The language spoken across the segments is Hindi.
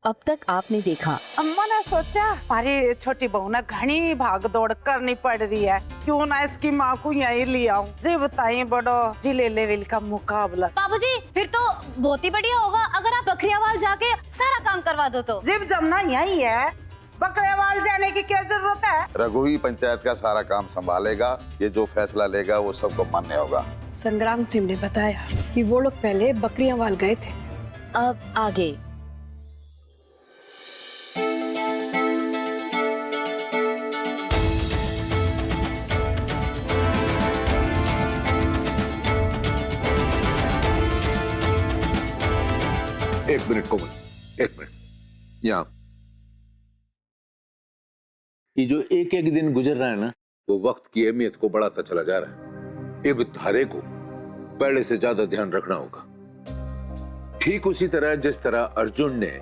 अब तक आपने देखा। अम्मा ने सोचा हमारी छोटी बहू ने घनी भाग दौड़ करनी पड़ रही है, क्यों ना इसकी माँ को यहीं ले आऊं। जी बताइए बड़ो जिले लेवल का मुकाबला। बाबूजी फिर तो बहुत ही बढ़िया होगा अगर आप बकरियावाल जाके सारा काम करवा दो तो। जिब जमना यही है, बकरियावाल जाने की क्या जरूरत है। रघु ही पंचायत का सारा काम संभालेगा, ये जो फैसला लेगा वो सबको मान्य होगा। संग्राम सिंह ने बताया कि वो लोग पहले बकरियावाल गए थे। अब आगे। एक मिनट कोमल, एक मिनट। यहाँ ये जो एक एक दिन गुजर रहा है ना, वो वक्त की अहमियत को बढ़ाता चला जा रहा है। अब धारे को पहले से ज्यादा ध्यान रखना होगा। ठीक उसी तरह जिस तरह अर्जुन ने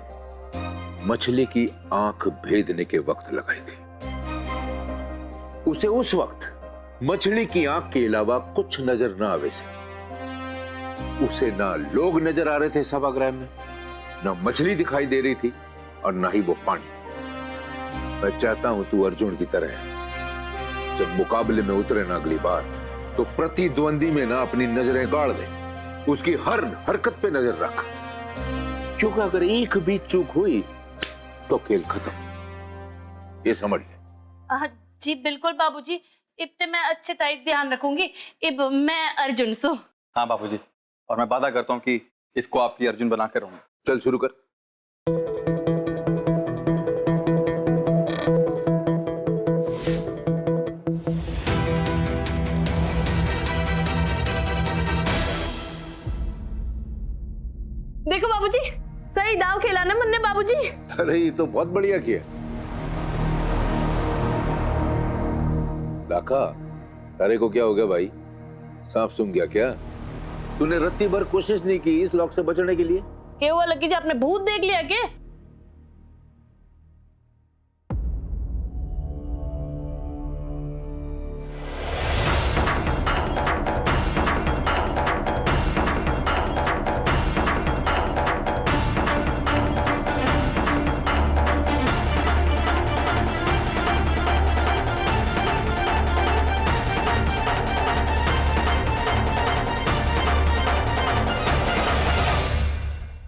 मछली की आंख भेदने के वक्त लगाई थी, उसे उस वक्त मछली की आंख के अलावा कुछ नजर ना आवे से उसे ना लोग नजर आ रहे थे सभागृह में, ना मछली दिखाई दे रही थी और ना ही वो पानी। मैं चाहता हूं तू अर्जुन की तरह है, जब मुकाबले में उतरे ना अगली बार तो प्रतिद्वंदी में ना अपनी नजरें गाड़ दे, उसकी हर हरकत पे नजर रख, क्योंकि अगर एक भी चूक हुई तो खेल खत्म। ये समझ ले। जी बिल्कुल बाबूजी, इब मैं अच्छे तरह ध्यान रखूंगी। इब मैं अर्जुन सो। हाँ बाबूजी, और मैं वादा करता हूँ कि इसको आपकी अर्जुन बना कर रहूंगा। चल शुरू कर। देखो बाबूजी, सही दाव खेला ना मन्ने बाबूजी। अरे ये तो बहुत बढ़िया किया। लाका, तारे को क्या हो गया भाई? सांप सूंघ गया क्या? तूने रत्ती भर कोशिश नहीं की इस लॉक से बचने के लिए? क्या हुआ लकी जी, आपने भूत देख लिया क्या?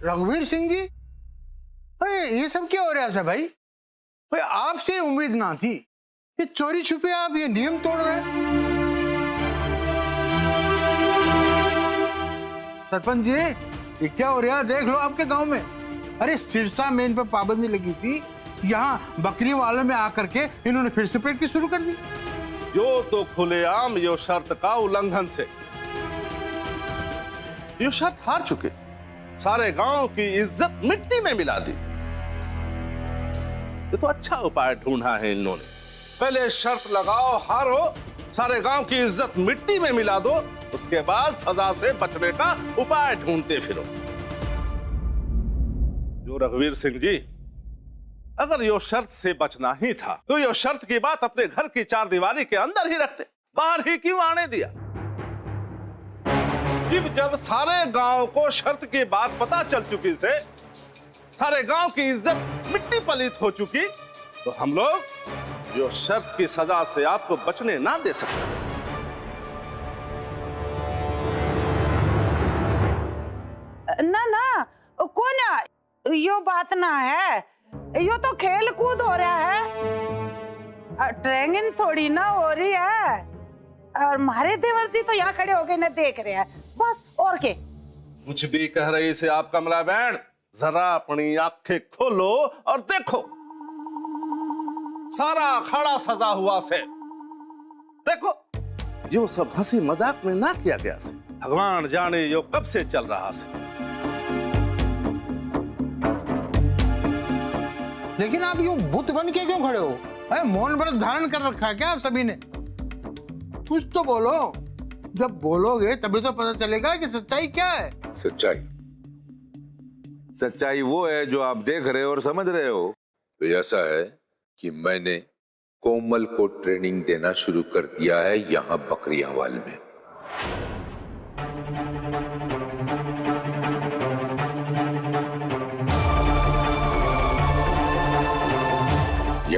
रघुवीर सिंह जी, अरे ये सब क्या हो रहा है भाई? भाई आपसे उम्मीद ना थी, ये चोरी छुपे आप ये नियम तोड़ रहे हैं। सरपंच जी, ये क्या हो रहा है? देख लो आपके गांव में। अरे सिरसा मेन पे पाबंदी लगी थी, यहाँ बकरी वालों में आकर के इन्होंने फिर से प्रैक्टिस शुरू कर दी। यो तो खुलेआम यो शर्त का उल्लंघन से यो शर्त हार चुके, सारे गांव की इज्जत मिट्टी में मिला दी। ये तो अच्छा उपाय ढूंढा है इन्होंने। पहले शर्त लगाओ, हारो, सारे गांव की इज्जत मिट्टी में मिला दो, उसके बाद सजा से बचने का उपाय ढूंढते फिरो। जो रघुवीर सिंह जी, अगर यो शर्त से बचना ही था तो यो शर्त की बात अपने घर की चार दीवारी के अंदर ही रखते, बाहर ही क्यों आने दिया? जब सारे गांव को शर्त की बात पता चल चुकी से सारे गांव की इज्जत मिट्टी पलीत हो चुकी, तो हम लोग जो शर्त की सजा से आपको बचने ना दे सकते। ना ना कौन, यो बात ना है, यो तो खेल कूद हो रहा है, ट्रेनिंग थोड़ी ना हो रही है। और मारे देवर जी तो यहाँ खड़े हो गए ना देख रहे हैं बस, और के कुछ भी कह रही से आप कमला बहन, जरा अपनी आंखें खोलो और देखो, सारा अखाड़ा सजा हुआ से। देखो यो सब हंसी मजाक में ना किया गया से, भगवान जाने यो कब से चल रहा से। लेकिन आप यूं बुत बन के क्यों खड़े हो? मौन व्रत धारण कर रखा है क्या आप सभी ने? कुछ तो बोलो, जब बोलोगे तभी तो पता चलेगा कि सच्चाई क्या है। सच्चाई, सच्चाई वो है जो आप देख रहे हो और समझ रहे हो। तो ऐसा है कि मैंने कोमल को ट्रेनिंग देना शुरू कर दिया है यहाँ बकरियावाल में।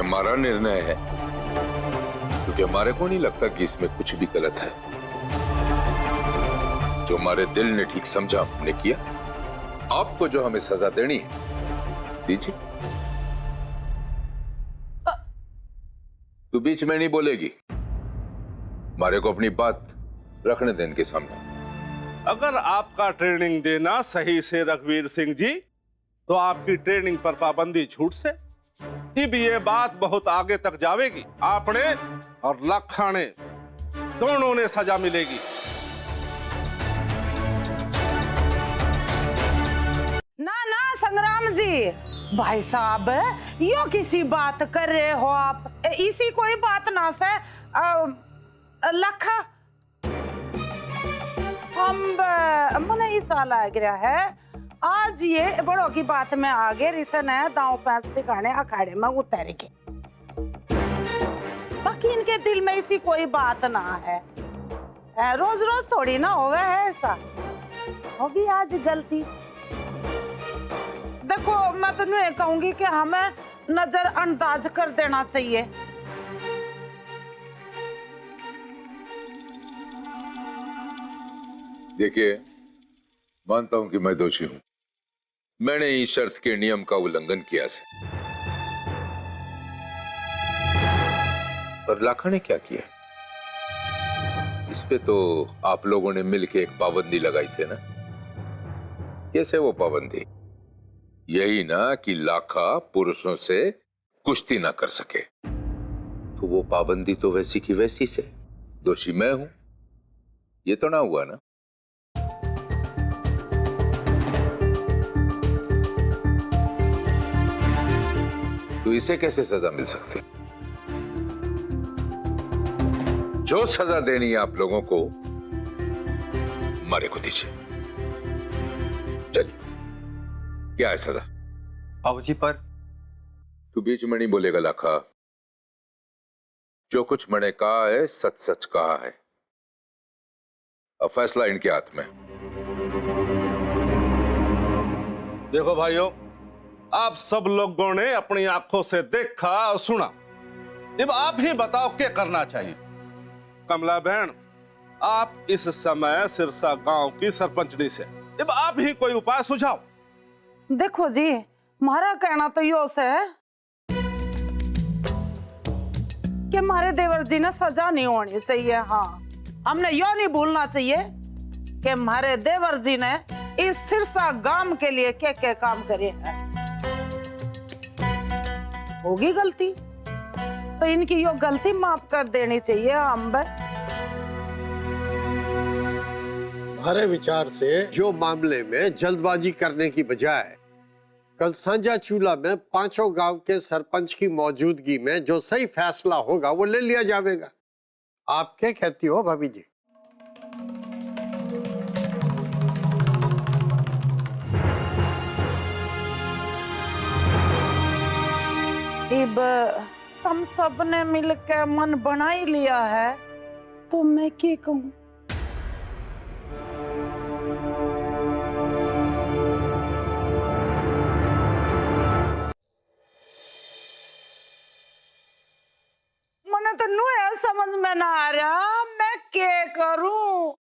हमारा निर्णय है, क्योंकि हमारे को नहीं लगता कि इसमें कुछ भी गलत है। जो हमारे दिल ने ठीक समझा हमने किया। आपको जो हमें सजा देनी है दीजिए। तू बीच में नहीं बोलेगी, हमारे को अपनी बात रखने देने के सामने। अगर आपका ट्रेनिंग देना सही से रघुवीर सिंह जी, तो आपकी ट्रेनिंग पर पाबंदी छूट से अब ये बात बहुत आगे तक जाएगी। आपने और लखा ने दोनों ने सजा मिलेगी। ना ना संग्राम जी, भाई साहब यो किसी बात कर रहे हो आप? इसी कोई बात ना से लखा हम मने ऐसा लग रहा है आज ये बड़ों की बात में आगे रिसन है दांव पैंस सिखाने अखाड़े में उतर के। बाकी इनके दिल में ऐसी कोई बात ना है। रोज रोज थोड़ी ना होगा है ऐसा। होगी आज गलती। देखो मैं तो नहीं कहूंगी कि हमें नजरअंदाज कर देना चाहिए। देखिए, मानता हूं कि मैं दोषी हूं। मैंने इस शर्त के नियम का उल्लंघन किया से। पर लाखा ने क्या किया? इस पे तो आप लोगों ने मिलकर एक पाबंदी लगाई से ना। कैसे वो पाबंदी? यही ना कि लाखा पुरुषों से कुश्ती ना कर सके। तो वो पाबंदी तो वैसी की वैसी से। दोषी मैं हूं, ये तो ना हुआ ना। तो इसे कैसे सजा मिल सकती? जो सजा देनी है आप लोगों को, हमारे को दीजिए। चलिए, क्या है सजा? बाबूजी पर तू बीच में नहीं बोलेगा लाखा। जो कुछ मैंने कहा है सच सच कहा है। अब फैसला इनके हाथ में। देखो भाइयों, आप सब लोगों ने अपनी आंखों से देखा और सुना। अब आप ही बताओ क्या करना चाहिए। कमला बहन, आप इस समय सिरसा गांव की सरपंचनी से, अब आप ही कोई उपाय सुझाओ। देखो जी, हमारा कहना तो यो से है कि हमारे देवर जी ने सजा नहीं होनी चाहिए। हाँ, हमने यो नहीं भूलना चाहिए कि हमारे देवर जी ने इस सिरसा गांव के लिए क्या काम करे हैं। होगी गलती तो इनकी यो गलती माफ कर देनी चाहिए। हम हमारे विचार से जो मामले में जल्दबाजी करने की बजाय कल सांझा चूल्हा में पांचों गांव के सरपंच की मौजूदगी में जो सही फैसला होगा वो ले लिया जाएगा। आप क्या कहती हो भाभी जी? अब हम सब ने मिलकर मन बना ही लिया है तो मैं क्या कहूँ? मने तो नु समझ में ना आ रहा मैं क्या करूं।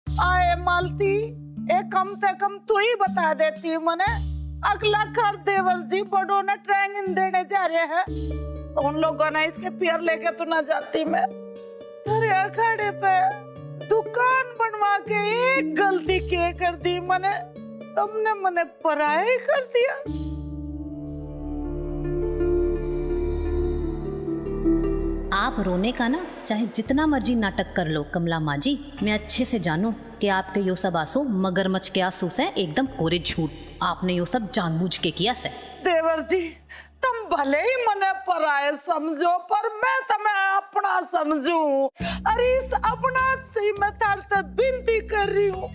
आए मालती, एक कम से कम तू ही बता देती मने। अगला कर देवर जी बड़ों ने ट्रेनिंग देने जा रहे हैं, तो उन लोगों ने इसके पियर लेके तो ना जाती मैं। अरे अखाड़े पे दुकान बनवा के एक गलती के कर दी मने, तुमने मने पराया कर दिया। आप रोने का ना चाहे जितना मर्जी नाटक कर लो कमला माँ जी, मैं अच्छे से जानू कि आपके यो सब आंसू मगरमच्छ के आंसू से एकदम कोरे झूठ। आपने यो सब जानबूझ के किया से। देवर जी, तुम भले ही मने पराये समझो पर मैं तुम्हें अपना समझू। अरे इस अपना से मैं तारते विनती कर रही हूँ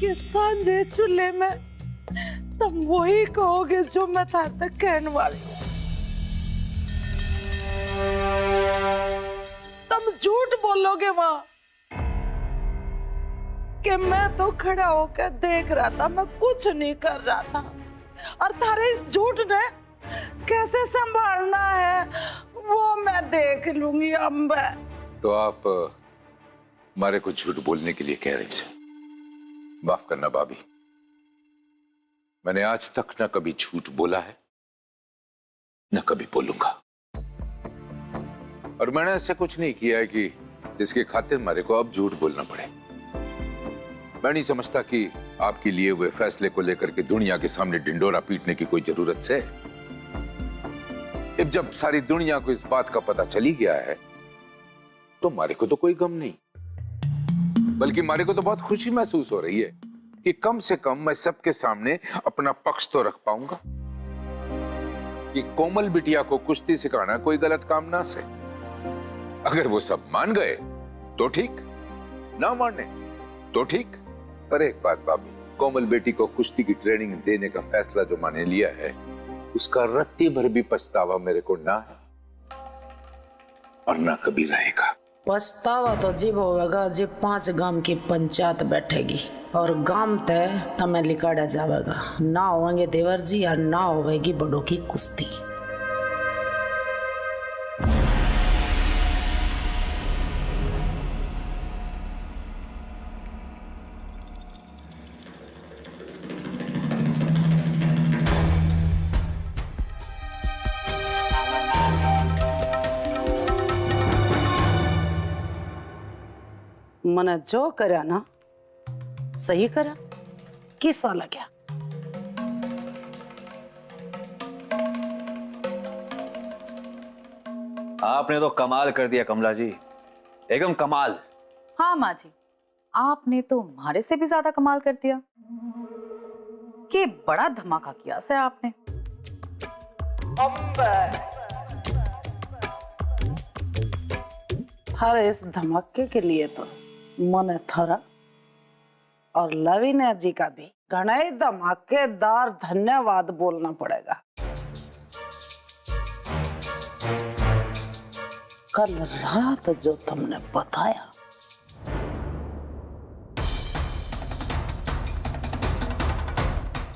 कि सांझे चूल्हे में तुम वही कहोगे जो मैं तारते कहने वाली हूँ। तुम झूठ बोलोगे वहाँ कि मैं तो खड़ा होकर देख रहा था, मैं कुछ नहीं कर रहा था। और थारे इस झूठ ने कैसे संभालना है देख लूंगी अम्बे। तो आप हमारे को झूठ बोलने के लिए कह रही से? माफ करना भाभी, मैंने आज तक न कभी झूठ बोला है न कभी बोलूंगा। और मैंने ऐसे कुछ नहीं किया है कि जिसके खातिर हमारे को अब झूठ बोलना पड़े। मैं नहीं समझता कि आपके लिए हुए फैसले को लेकर के दुनिया के सामने डिंडोरा पीटने की कोई जरूरत है। अब जब सारी दुनिया को इस बात का पता चली गया है तो हमारे को तो कोई गम नहीं, बल्कि हमारे को तो बहुत खुशी महसूस हो रही है कि कम से कम मैं सबके सामने अपना पक्ष तो रख पाऊंगा कि कोमल बिटिया को कुश्ती सिखाना कोई गलत काम ना से। अगर वो सब मान गए तो ठीक, ना माने तो ठीक। पर एक बात भाभी, कोमल बेटी को कुश्ती की ट्रेनिंग देने का फैसला जो मैंने लिया है उसका रत्ती भर भी पछतावा मेरे को ना है और ना कभी रहेगा। पछतावा तो जीव होगा जी 5 गांव की पंचायत बैठेगी और गांव तय तमें लिकाड़ा जाएगा। ना होंगे देवर जी और ना होगी बड़ों की कुश्ती। मने जो करा ना सही करा, किसा लग्या। आपने तो कमाल कर दिया कमला जी, एकदम कमाल। हाँ माँ जी, आपने तो हमारे से भी ज्यादा कमाल कर दिया। कि बड़ा धमाका किया से आपने। थारे इस धमाके के लिए तो मने थारा और लवीना जी का भी घना ही धमाकेदार धन्यवाद बोलना पड़ेगा। कल रात जो तुमने बताया,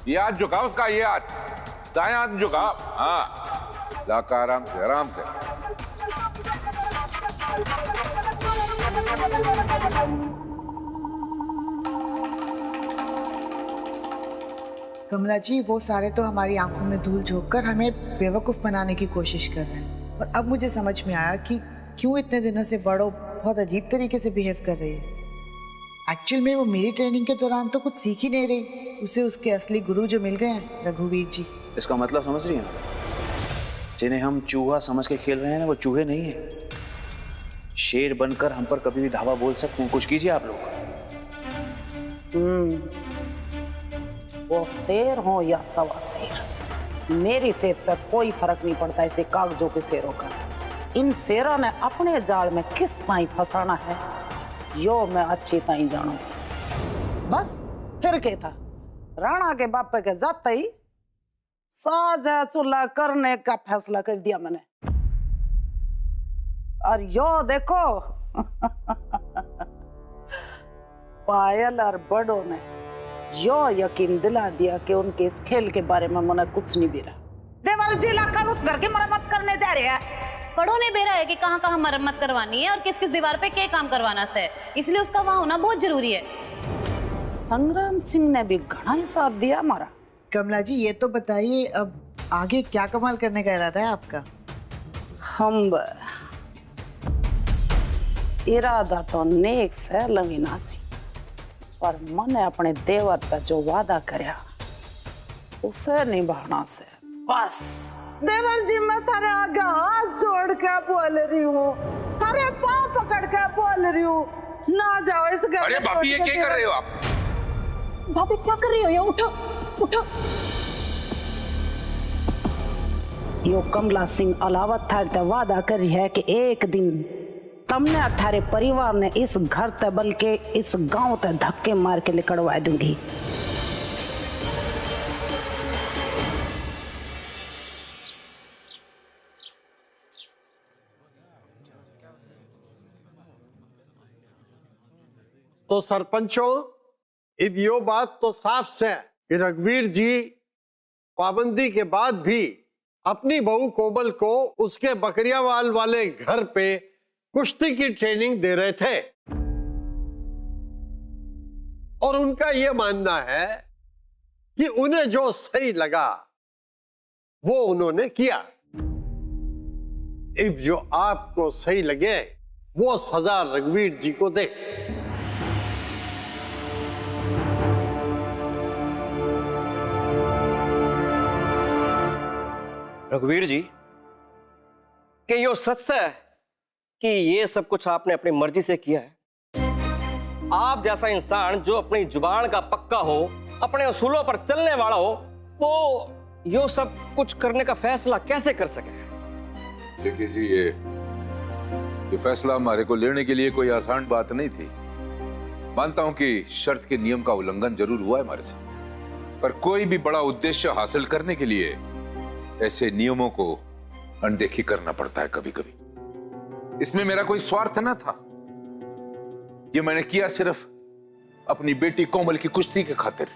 ये हाथ झुकाओ उसका, ये हाथ दायां हाथ झुकाओ। हाँ लाका, आराम से आराम से। कमला जी, वो सारे तो हमारी आंखों में धूल झोंक कर हमें बेवकूफ़ बनाने की कोशिश कर रहे हैं, और अब मुझे समझ में आया कि क्यों इतने दिनों से बड़ो बहुत अजीब तरीके से बिहेव कर रही है। एक्चुअल में वो मेरी ट्रेनिंग के दौरान तो कुछ सीख ही नहीं रही, उसे उसके असली गुरु जो मिल गए हैं, रघुवीर जी। इसका मतलब समझ रही हैं? जिन्हें हम चूहा समझ के खेल रहे हैं ना, वो चूहे नहीं है। शेर बनकर हम पर कभी भी धावा बोल सकते हैं। कुछ कीजिए आप लोग। वो शेर हो या सवा शेर, मेरी सेहत पर कोई फर्क नहीं पड़ता इसे कागजों के शेरों का। इन शेरों ने अपने जाल में किस ताई फंसाना है यो मैं अच्छी ताई जानू। बस फिर क्या था, राणा के बाप के जाते ही साझा सुलह करने का फैसला कर दिया मैंने। और यो देखो पायल और बड़ों ने यो यकीन दिला दिया कि उनके इस खेल के बारे में मना कुछ नहीं बेरा। देवर जी लाखा उस घर की मरम्मत करने जा रहे हैं। बड़ों ने बेरा है कि कहाँ कहाँ मरम्मत करवानी है और किस किस दीवार पे क्या काम करवाना है, इसलिए उसका वहां होना बहुत जरूरी है। संग्राम सिंह ने भी घना ही साथ दिया हमारा। कमला जी, ये तो बताइए अब आगे क्या कमाल करने का इरादा है आपका? हम इरादा तो नेक से लवीना जी, पर मैंने अपने देवर पे जो वादा करया उसे निभाना से। बस देवर जी, मैं थारे आगे हाथ जोड़ के बोल रही हूँ, थारे पाँव पकड़ के बोल रही हूँ, ना जाओ इस घर। अरे भाभी, ये क्या कर रहे हो आप? भाभी क्या कर रही हो? ये उठो उठो। यो कमला सिंह अलावत थारे ते वादा करी है कि एक दिन तुमने थारे परिवार ने इस घर ते बल्कि इस गांव ते धक्के मार के निकलवा दूंगी। तो सरपंचों, अब यो बात तो साफ है कि रघुवीर जी पाबंदी के बाद भी अपनी बहू कोमल को उसके बकरियावाल वाले घर पे कुश्ती की ट्रेनिंग दे रहे थे और उनका यह मानना है कि उन्हें जो सही लगा वो उन्होंने किया। अब जो आपको सही लगे वो सजा रघुवीर जी को दे। रघुवीर जी, कि यो सच है कि ये सब कुछ आपने अपनी मर्जी से किया है? आप जैसा इंसान जो अपनी जुबान का पक्का हो, अपने उसूलों पर चलने वाला हो, वो यो सब कुछ करने का फैसला कैसे कर सके? देखिए जी, ये फैसला हमारे को लेने के लिए कोई आसान बात नहीं थी। मानता हूं कि शर्त के नियम का उल्लंघन जरूर हुआ है हमारे से, पर कोई भी बड़ा उद्देश्य हासिल करने के लिए ऐसे नियमों को अनदेखी करना पड़ता है कभी कभी। इसमें मेरा कोई स्वार्थ न था। ये मैंने किया सिर्फ अपनी बेटी कोमल की कुश्ती के खातिर,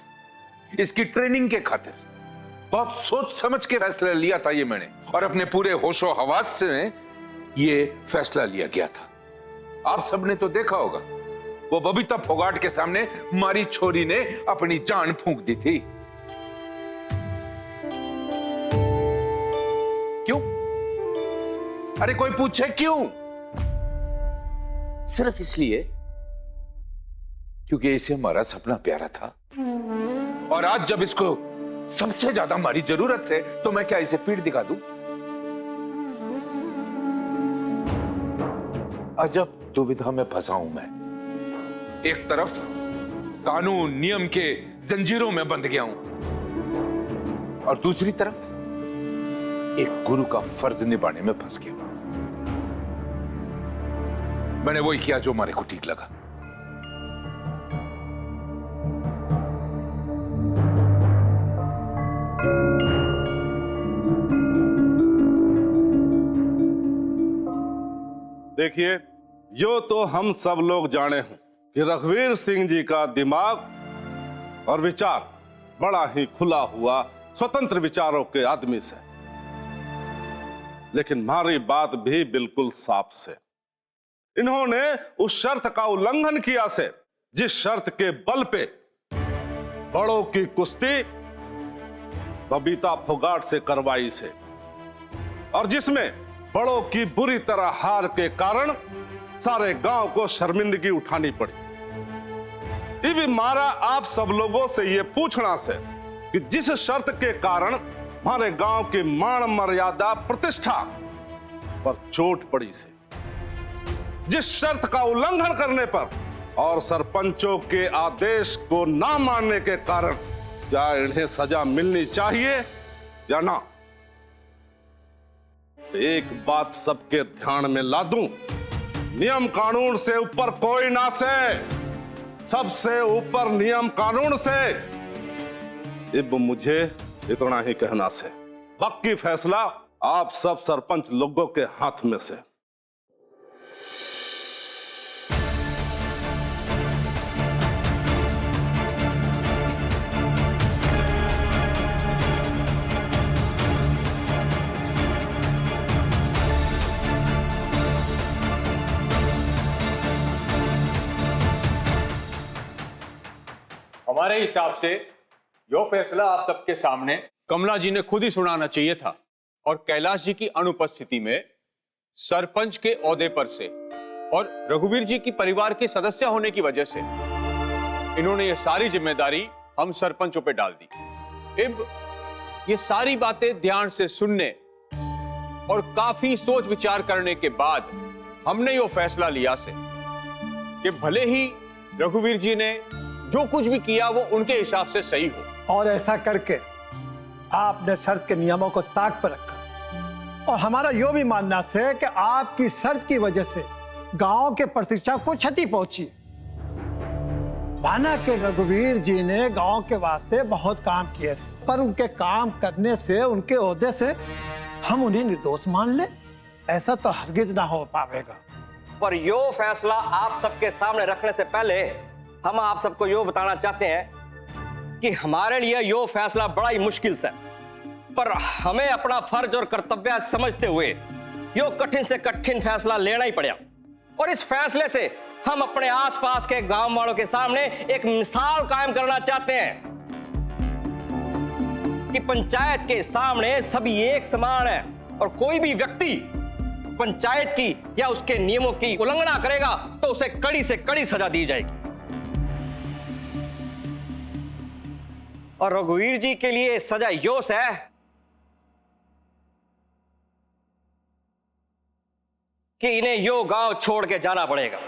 इसकी ट्रेनिंग के खातिर। बहुत सोच समझ के फैसला लिया था ये मैंने, और अपने पूरे होशो हवास से ये फैसला लिया गया था। आप सबने तो देखा होगा, वो बबीता फोगाट के सामने मारी छोरी ने अपनी जान फूंक दी थी। क्यों? अरे कोई पूछे क्यों? सिर्फ इसलिए क्योंकि इसे हमारा सपना प्यारा था, और आज जब इसको सबसे ज्यादा हमारी जरूरत से, तो मैं क्या इसे पीठ दिखा दूं? अजब दुविधा में फंसा हूं मैं। एक तरफ कानून नियम के जंजीरों में बंध गया हूं, और दूसरी तरफ एक गुरु का फर्ज निभाने में फंस गया। मैंने वही किया जो हमारे को ठीक लगा। देखिए, यो तो हम सब लोग जाने हैं कि रघुवीर सिंह जी का दिमाग और विचार बड़ा ही खुला हुआ स्वतंत्र विचारों के आदमी से, लेकिन हमारी बात भी बिल्कुल साफ से। इन्होंने उस शर्त का उल्लंघन किया से जिस शर्त के बल पे बड़ों की कुश्ती बबीता फोगाट से करवाई से, और जिसमें बड़ों की बुरी तरह हार के कारण सारे गांव को शर्मिंदगी उठानी पड़ी। ये भी मारा आप सब लोगों से ये पूछना से कि जिस शर्त के कारण हमारे गांव की मान मर्यादा प्रतिष्ठा पर चोट पड़ी से, जिस शर्त का उल्लंघन करने पर और सरपंचों के आदेश को ना मानने के कारण क्या इन्हें सजा मिलनी चाहिए या ना? एक बात सबके ध्यान में ला दूं, नियम कानून से ऊपर कोई ना से, सबसे ऊपर नियम कानून से। अब मुझे इतना ही कहना से, बाकी फैसला आप सब सरपंच लोगों के हाथ में से। हमारे हिसाब से यो फैसला आप सबके सामने कमला जी ने खुद ही सुनाना चाहिए था, और कैलाश जी की अनुपस्थिति में सरपंच के ओहदे पर से और रघुवीर जी की परिवार के सदस्य होने की वजह से इन्होंने ये सारी जिम्मेदारी हम सरपंचों पे डाल दी। अब ये सारी बातें ध्यान से सुनने और काफी सोच विचार करने के बाद हमने यो फैसला लिया से कि भले ही रघुवीर जी ने जो कुछ भी किया वो उनके हिसाब से सही हो, और ऐसा करके आपने शर्त के नियमों को ताक पर रखा। और हमारा यो भी मानना है कि आपकी शर्त की वजह से गांव के प्रतिष्ठा को क्षति पहुंची। माना कि रघुवीर जी ने गांव के वास्ते बहुत काम किए, पर उनके काम करने से, उनके ओहदे से हम उन्हें निर्दोष मान ले, ऐसा तो हरगिज ना हो पाएगा। पर यो फैसला आप सबके सामने रखने से पहले हम आप सबको यो बताना चाहते हैं कि हमारे लिए यो फैसला बड़ा ही मुश्किल से, पर हमें अपना फर्ज और कर्तव्य समझते हुए यो कठिन से कठिन फैसला लेना ही पड़ा। और इस फैसले से हम अपने आसपास के गांव वालों के सामने एक मिसाल कायम करना चाहते हैं कि पंचायत के सामने सभी एक समान है और कोई भी व्यक्ति पंचायत की या उसके नियमों की उल्लंघना करेगा तो उसे कड़ी से कड़ी सजा दी जाएगी। और रघुवीर जी के लिए सजा योस है कि इन्हें यो गांव छोड़ के जाना पड़ेगा।